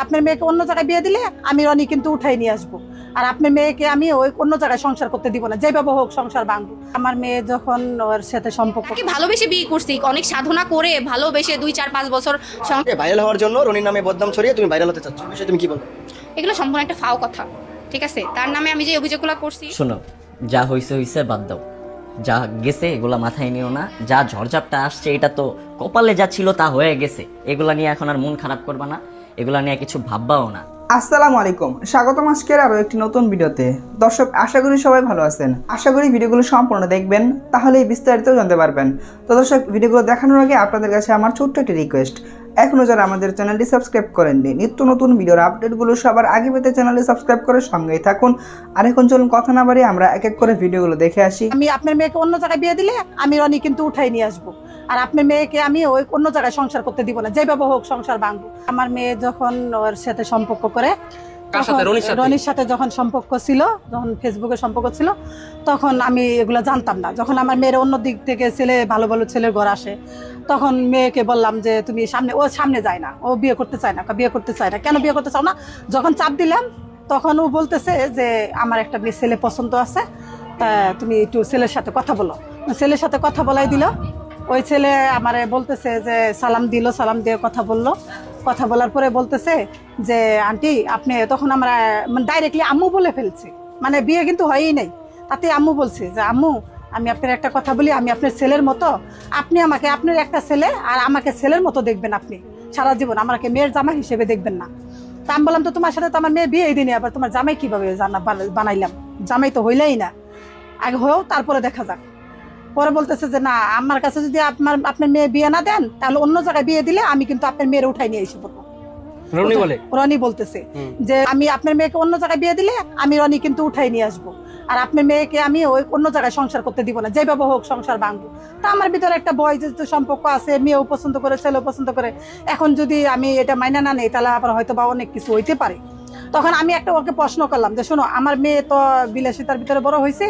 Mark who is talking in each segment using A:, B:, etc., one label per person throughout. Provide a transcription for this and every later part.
A: আপনার মেয়েকে অন্য জায়গায় বিয়ে দিলে আমি রনি কিন্তু উঠাই নিয়ে আসবো, আর আপনার মেয়েকে আমি ওই অন্য জায়গায় সংসার করতে দিব না, যেভাবে হোক সংসার ভাঙবো। আমার মেয়ে যখন ওর সাথে সম্পর্ক
B: ভালোবেসে বিয়ে করছি, অনেক সাধনা করে ভালোবেসে 2-4-5 বছর
C: ভাইরাল হওয়ার জন্য রনির নামে বদনাম ছড়িয়ে তুমি ভাইরাল হতে চাচ্ছ, বিষয়ে তুমি কি বলবে?
B: এগুলো সম্পূর্ণ একটা ফাও কথা। ঠিক আছে, তার নামে আমি যে অভিযোগগুলো করছি,
D: শোনো, যা হইছে হইছে, বাদ দাও। যা গেছে এগুলা মাথায় নিও না। যা ঝড়ঝাপটা আসছে এটা তো কপালে যা ছিল তা হয়ে গেছে। এগুলা নিয়ে এখন আর মন খারাপ করবা না, এগুলা নিয়ে কিছু ভাববাও না।
E: আসসালামু আলাইকুম, স্বাগতম আজকের আরও একটি নতুন ভিডিওতে। দর্শক, আশা করি সবাই ভালো আছেন। আশা করি ভিডিওগুলো সম্পূর্ণ দেখবেন, তাহলেই বিস্তারিত জানতে পারবেন। তো দর্শক, ভিডিওগুলো দেখানোর আগে আপনাদের কাছে আমার ছোট্ট একটি রিকোয়েস্ট, এখনও যারা আমাদের চ্যানেলটি সাবস্ক্রাইব করেননি, নিত্য নতুন ভিডিওর আপডেটগুলো সবার আগে পেতে চ্যানেলটি সাবস্ক্রাইব করে সঙ্গেই থাকুন। আর এখন চলুন কথা না বাড়িয়ে আমরা এক এক করে ভিডিওগুলো দেখে আসি।
A: আমি আপনার মেয়েকে অন্য জায়গায় বিয়ে দিলে আমি রনি কিন্তু উঠাই নিয়ে আসবো, আর আপনার মেয়েকে আমি ওই অন্য জায়গায় সংসার করতে দিব না, যেভাবে হোক সংসার ভাঙবো। আমার মেয়ে যখন ওর সাথে সম্পর্ক করে, রনির সাথে যখন সম্পর্ক ছিল, যখন ফেসবুকে সম্পর্ক ছিল, তখন আমি এগুলো জানতাম না। যখন আমার মেয়ের অন্য দিক থেকে ছেলে, ভালো ভালো ছেলের ঘর আসে, তখন মেয়েকে বললাম যে তুমি সামনে, ও সামনে যায় না, ও বিয়ে করতে চায় না। বিয়ে করতে চায় না কেন? বিয়ে করতে চাও না? যখন চাপ দিলাম তখন ও বলতেছে যে আমার একটা মেয়ে ছেলে পছন্দ আছে, তা তুমি একটু ছেলের সাথে কথা বলো। ছেলের সাথে কথা বলাই দিল। ওই ছেলে আমারে বলতেছে যে সালাম দিল, সালাম দিয়ে কথা বললো। কথা বলার পরে বলতেছে যে আন্টি আপনি, তখন আমরা ডাইরেক্টলি আম্মু বলে ফেলছি, মানে বিয়ে কিন্তু হয়ই নাই, তাতে আম্মু বলছে যে আম্মু আমি আপনার একটা কথা বলি, আমি আপনার ছেলের মতো, আপনি আমাকে, আপনার একটা ছেলে আর আমাকে ছেলের মতো দেখবেন, আপনি সারা জীবন আমাকে মেয়ের জামাই হিসেবে দেখবেন না। তা আমি বললাম তো তোমার সাথে তো আমার মেয়ে বিয়ে দিনই, আবার তোমার জামাই কিভাবে বানাইলাম? জামাই তো হইলেই না, আগে হয়েও তারপরে দেখা যাক। পরে বলতেছে যে না, আমার কাছে যদি আপনার মেয়ে বিয়ে না দেন, তাহলে অন্য জায়গায় বিয়ে দিলে আমি কিন্তু আপনার মেয়ের উঠাই নিয়ে এসে পড়বো। রনি বলতেছে যে আমি আপনার মেয়েকে অন্য জায়গায় বিয়ে দিলে আমি রনি কিন্তু উঠাই নিয়ে আসবো, আর আপনার মেয়েকে আমি ওই অন্য জায়গায় সংসার করতে দিব না, যেভাবে হোক সংসার ভাঙবো। তা আমার ভিতরে একটা ভয়, যেহেতু সম্পর্ক আছে, মেয়েও পছন্দ করে, ছেলেও পছন্দ করে, এখন যদি আমি এটা মাইনা না নেই, তাহলে আবার হয়তো বা অনেক কিছু হইতে পারে। তখন আমি একটা ওকে প্রশ্ন করলাম যে শোনো, আমার মেয়ে তো বিলাসিতার ভিতরে বড় হয়েছে,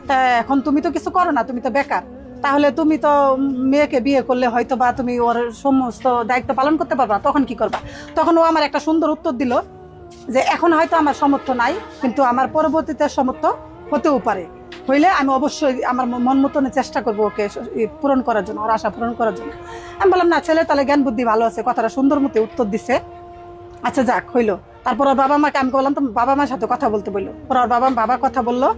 A: তা এখন তুমি তো কিছু করো না, তুমি তো বেকার, তাহলে তুমি তো মেয়েকে বিয়ে করলে হয়তো বা তুমি ওর সমস্ত দায়িত্ব পালন করতে পারবা, তখন কি করবা? তখন ও আমার একটা সুন্দর উত্তর দিল যে এখন হয়তো আমার সামর্থ্য নাই, কিন্তু আমার পরবর্তীতে সামর্থ্য হতেও পারে, হইলে আমি অবশ্যই আমার মন মতনে চেষ্টা করবো ওকে পূরণ করার জন্য, ওর আশা পূরণ করার জন্য। আমি বললাম না, ছেলে তাহলে জ্ঞান বুদ্ধি ভালো আছে, কথাটা সুন্দর মতো উত্তর দিছে। আচ্ছা যাক, হইলো। তারপর ওর বাবা মাকে আমি বললাম তো বাবা মার সাথে কথা বলতে বললো। ওর বাবা কথা বললো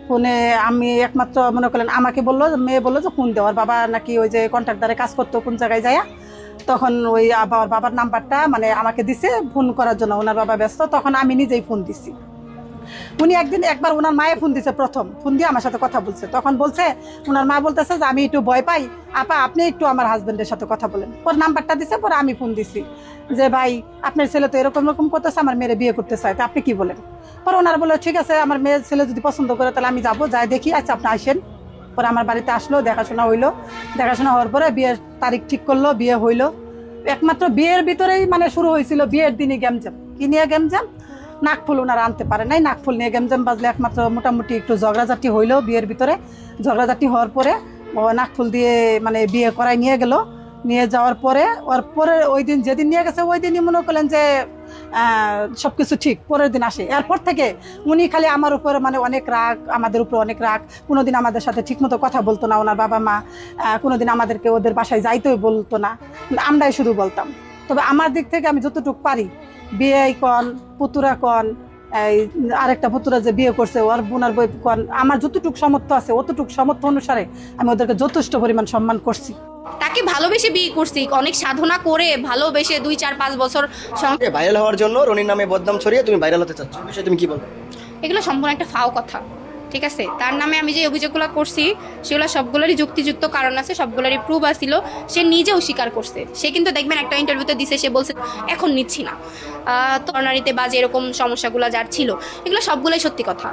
A: ফোনে। আমি একমাত্র মনে করলেন আমাকে বললো, মেয়ে বললো যে ফোন দেওয়ার, বাবা নাকি ওই যে কন্ট্রাক্টরে কাজ করতো কোন জায়গায় যায়, তখন ওই আবার বাবার নাম্বারটা মানে আমাকে দিছে ফোন করার জন্য, ওনার বাবা ব্যস্ত, তখন আমি নিজেই ফোন দিছি। উনি একবার ওনার মায়ে ফোন দিছে, প্রথম ফোন দিয়ে আমার সাথে কথা বলছে, তখন বলছে ওনার মা বলতেছে যে আমি একটু ভয় পাই আপা, আপনি একটু আমার হাজবেন্ডের সাথে কথা বলেন। পর নাম্বারটা দিছে, পরে আমি ফোন দিছি যে ভাই আপনার ছেলে তো এরকম করতেছে, আমার মেয়ের বিয়ে করতে চায়, তা আপনি কি বলেন? পরে ওনারা বললো ঠিক আছে, আমার মেয়ের ছেলে যদি পছন্দ করে তাহলে আমি যাবো, যাই দেখি। আচ্ছা আপনি আসেন। পরে আমার বাড়িতে আসলো, দেখাশোনা হইলো। দেখাশোনা হওয়ার পরে বিয়ের তারিখ ঠিক করলো, বিয়ে হইলো। একমাত্র বিয়ের ভিতরেই মানে শুরু হয়েছিল বিয়ের দিনই গ্যামজাম। কি নিয়ে গ্যামজাম? নাকফুল ওনারা আনতে পারে নাই, নাকফুল নিয়ে গ্যামজাম বাজলে একমাত্র মোটামুটি একটু ঝগড়াঝাটি হইলো বিয়ের ভিতরে। ঝগড়াঝাটি হওয়ার পরে ও নাকফুল দিয়ে মানে বিয়ে করাই নিয়ে গেল। নিয়ে যাওয়ার পরে ওর পরে ওই দিন যেদিন নিয়ে গেছে ওই দিনই মনে করলেন যে সবকিছু ঠিক। পরের দিন আসে, এরপর থেকে উনি খালি আমার উপর মানে অনেক রাগ, আমাদের উপর অনেক রাগ। কোনোদিন আমাদের সাথে ঠিকমতো কথা বলতো না ওনার বাবা মা, কোনোদিন আমাদেরকে ওদের বাসায় যাইতেই বলতো না, আমরাই শুধু বলতাম। তবে আমার দিক থেকে আমি যতটুকু পারি, বিয়ে কন, পুতুরা কন, এই আরেকটা পুতুরা যে বিয়ে করছে ওর বোনার বই কন, আমার যতটুকু সামর্থ্য আছে অতটুকু সামর্থ্য অনুসারে আমি ওদেরকে যথেষ্ট পরিমাণ সম্মান করছি।
B: তাকে ভালোবেসে বিয়ে করছি, অনেক সাধনা করে ভালোবেসে 2-4-5 বছর
C: ভাইরাল হওয়ার জন্য রনির নামে বদনাম ছড়িয়ে তুমি ভাইরাল হতে চাচ্ছ, বিষয়ে তুমি কি বলবে?
B: এগুলো সম্পূর্ণ একটা ফাও কথা। ঠিক আছে, তার নামে আমি যে অভিযোগগুলো করছি সেগুলো সবগুলোরই যুক্তিযুক্ত কারণ আছে, সবগুলোরই প্রুফ আসছিল, সে নিজেও স্বীকার করছে। সে কিন্তু দেখবেন একটা ইন্টারভিউতে দিছে, সে বলছে এখন নিচ্ছি না, তরনারিতে বা যেরকম সমস্যাগুলো যার ছিল এগুলো সবগুলোই সত্যি কথা।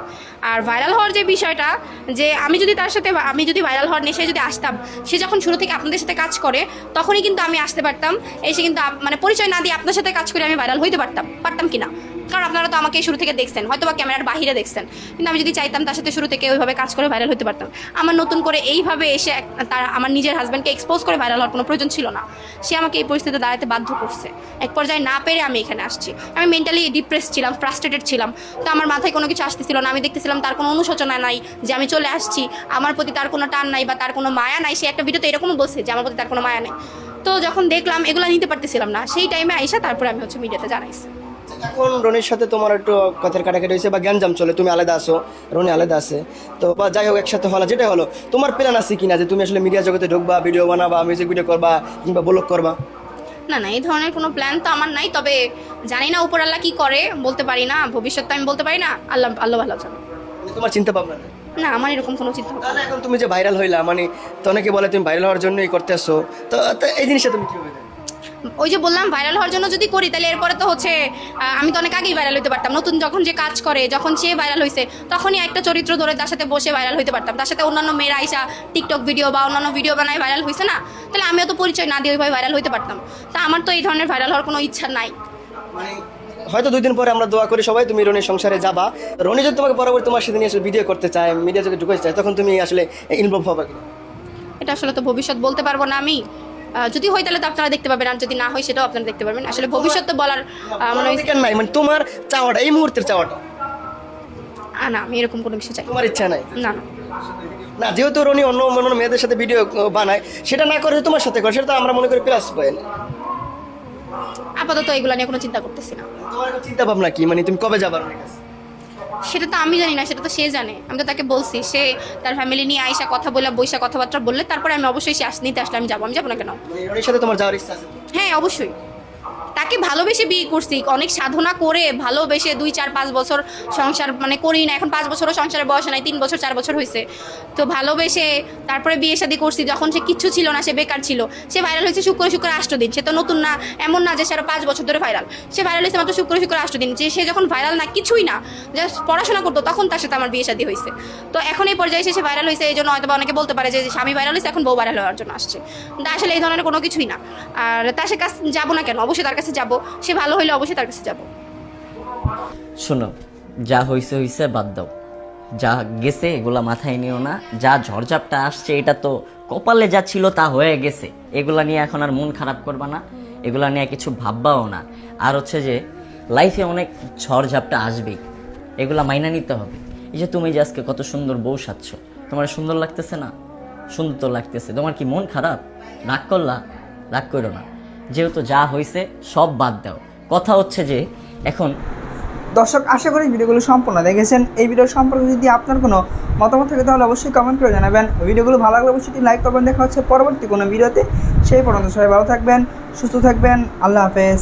B: আর ভাইরাল হওয়ার যে বিষয়টা, যে আমি যদি ভাইরাল হওয়ার নেশায় যদি আসতাম, সে যখন শুরু থেকে আপনাদের সাথে কাজ করে তখনই কিন্তু আমি আসতে পারতাম, এসে কিন্তু মানে পরিচয় না দিয়ে আপনার সাথে কাজ করে আমি ভাইরাল হইতে পারতাম কি না? কারণ আপনারা তো আমাকে শুরু থেকে দেখছেন, হয়তো বা ক্যামেরার বাহিরে দেখছেন, কিন্তু আমি যদি চাইতাম তার সাথে শুরু থেকে ওইভাবে কাজ করে ভাইরাল হতে পারতাম। আমার নতুন করে এইভাবে এসে তার আমার নিজের হাজব্যান্ডকে এক্সপোজ করে ভাইরাল হওয়ার কোনো প্রয়োজন ছিল না। সে আমাকে এই পরিস্থিতিতে দাঁড়াতে বাধ্য করছে। এক পর্যায়ে না পেরে আমি এখানে আসছি। আমি মেন্টালি ডিপ্রেস ছিলাম, ফ্রাস্ট্রেটেড ছিলাম। তো আমার মাথায় কোনো কিছু আসতেছিল না। আমি দেখতেছিলাম তার কোনো অনুশোচনা নাই যে আমি চলে আসছি, আমার প্রতি তার কোনো টান নাই বা তার কোনো মায়া নাই। সে একটা ভিডিওতে এরকমও বলছে যে আমার প্রতি তার কোনো মায়া নেই। তো যখন দেখলাম এগুলো নিতে পারতেছিলাম না, সেই টাইমে আইসা তারপরে আমি মিডিয়াতে জানাইছি।
C: এখন রনির সাথে তোমার একটু কথার কাটাকাটি হয়েছে বা গ্যাঞ্জাম চলে, তুমি আলাদা আসো, রনি আলাদা আছে, তো বা যাই হোক একসাথে হলো, যেটাই হলো, তোমার প্ল্যান আছে কিনা যে তুমি আসলে মিডিয়া জগতে ঢুকবা, ভিডিও বানাবা, মিউজিক ভিডিও করবা কিংবা ব্লগ করবা?
B: না না, এই ধরনের কোনো প্ল্যান তো আমার নাই। তবে জানি না উপর আল্লাহ কি করে, বলতে পারি না। ভবিষ্যৎ তো আমি বলতে পারি না, আল্লাহ আল্লাহ ভালো জানে।
C: তোমার চিন্তা ভাবনা নেই?
B: না, আমার এরকম কোনো চিন্তা ভাবনা
C: তাহলে এখন তুমি যে ভাইরাল হইলা, মানে তো অনেকে বলে তুমি ভাইরাল হওয়ার জন্যই করতে আসছো, তো তো এই জিনিসটা তুমি কিভাবে দেখো?
B: ওই যে বললাম ভাইরাল হওয়ার জন্য যদি করি তাহলে এরপরে তো আমি তো অনেক আগেই ভাইরাল হতে পারতাম। নতুন যখন যে কাজ করে, যখন সে ভাইরাল হয়েছে, তখনই একটা চরিত্র ধরে তার সাথে বসে ভাইরাল হতে পারতাম। তার সাথে অন্যান্য মেয়েরা আইসা টিকটক ভিডিও বা অন্যান্য ভিডিও বানায় ভাইরাল হয়েছে না, তাহলে আমিও তো পরিচয় না দিয়ে ওইভাবে ভাইরাল হতে পারতাম। তা আমার তো এই ধরনের ভাইরাল হওয়ার কোনো ইচ্ছা নাই।
C: মানে হয়তো 2 দিন পরে আমরা দোয়া করি সবাই তুমি রনির সংসারে যাবা। রনি যদি তোমাকে পরবর্তী তোমার সাথে নিয়ে আসলে ভিডিও করতে চায়, মিডিয়া জগতে ঢুকতে চায়, তখন তুমি আসলে ইনভলভ হবা কিনা?
B: এটা আসলে তো ভবিষ্যৎ বলতে পারবো না আমি। যদি হয় তাহলে তো আপনারা দেখতে পাবেন, আর যদি না হয় সেটাও আপনারা দেখতে পারবেন। আসলে ভবিষ্যৎ তো বলার
C: অধিকার নাই, মানে তোমার চাওয়াটা, এই মুহূর্তের চাওয়াটা।
B: না, আমি এরকম কোনো কিছু চাই
C: তোমার ইচ্ছা নাই?
B: না না।
C: না, যেহেতু রনি অন্য অন্য মেয়েদের সাথে ভিডিও বানায়, সেটা না করে তোমার সাথে করে, সেটা তো আমরা মনে করি প্লাস পয়েন্ট।
B: আপাতত এগুলো নিয়ে কোনো চিন্তা করতেছি না।
C: তোমার এখন চিন্তা ভাবনা কি, মানে তুমি কবে যাবা রনির কাছে?
B: সেটা তো আমি জানি না, সেটা তো সে জানে। আমি তো তাকে বলছি, সে তার ফ্যামিলি নিয়ে আইসা কথা বলে, বৈশা কথাবার্তা বললে তারপরে আমি অবশ্যই সে নিতে আসলে আমি যাবো না কেন?
C: মানে রনির সাথে তোমার যাওয়ার ইচ্ছা আছে?
B: হ্যাঁ, অবশ্যই। তাকে ভালোবেসে বিয়ে করছি, অনেক সাধনা করে ভালোবেসে 2, 4, 5 বছর সংসার মানে করি না, এখন 5 বছরও সংসারের বয়স নাই, 3 বছর 4 বছর হয়েছে। তো ভালোবেসে তারপরে বিয়ে শাদী করছি। যখন সে কিচ্ছু ছিল না, সে বেকার ছিল, সে ভাইরাল হয়েছে শুক্র 8 দিন। সে তো নতুন না, এমন না যে সে আরো 5 বছর ধরে ভাইরাল। সে ভাইরাল হয়েছে মাত্র শুক্র 8 দিন। যে সে যখন ভাইরাল না, কিছুই না, জাস্ট পড়াশোনা করতো, তখন তার সাথে আমার বিয়ে শাদী হয়েছে। তো এখন এই পর্যায়ে সে ভাইরাল হয়েছে, এই জন্য হয়তো অনেকে বলতে পারে যে স্বামী ভাইরাল হয়েছে, এখন বউ ভাইরাল হওয়ার জন্য আসছে। কিন্তু আসলে এই ধরনের কোনো কিছুই না। আর তার সে কাছে যাবো না কেন? অবশ্যই তার কাছে যাবো। সে ভালো হইলে অবশ্যই তার কাছে যাবো।
D: শোনো, যা হইছে হইছে, বাদ দাও। যা গেছে এগুলা মাথায় নিও না। যা ঝড়ঝাপটা আসছে এটা তো কপালে যা ছিল তা হয়ে গেছে। এগুলা নিয়ে এখন আর মন খারাপ করবা না, এগুলা নিয়ে কিছু ভাববাও না। আর হচ্ছে যে লাইফে অনেক ঝড়ঝাপটা আসবেই, এগুলা মাইনা নিতে হবে। এই যে তুমি যে আজকে কত সুন্দর বউ সাজছ, তোমার সুন্দর লাগতেছে না? সুন্দর তো লাগতেছে। তোমার কি মন খারাপ? রাগ করলা? রাগ করো না। যেহেতু যা হয়েছে সব বাদ দাও। কথা হচ্ছে যে এখন
E: দর্শক, আশা করি ভিডিওগুলো সম্পূর্ণ দেখেছেন। এই ভিডিও সম্পর্কে যদি আপনার কোনো মতামত থাকে তাহলে অবশ্যই কমেন্ট করে জানাবেন। ভিডিওগুলো ভালো লাগলে অবশ্যই লাইক করবেন। দেখা হচ্ছে পরবর্তী কোনো ভিডিওতে। সেই পর্যন্ত সবাই ভালো থাকবেন, সুস্থ থাকবেন। আল্লাহ হাফেজ।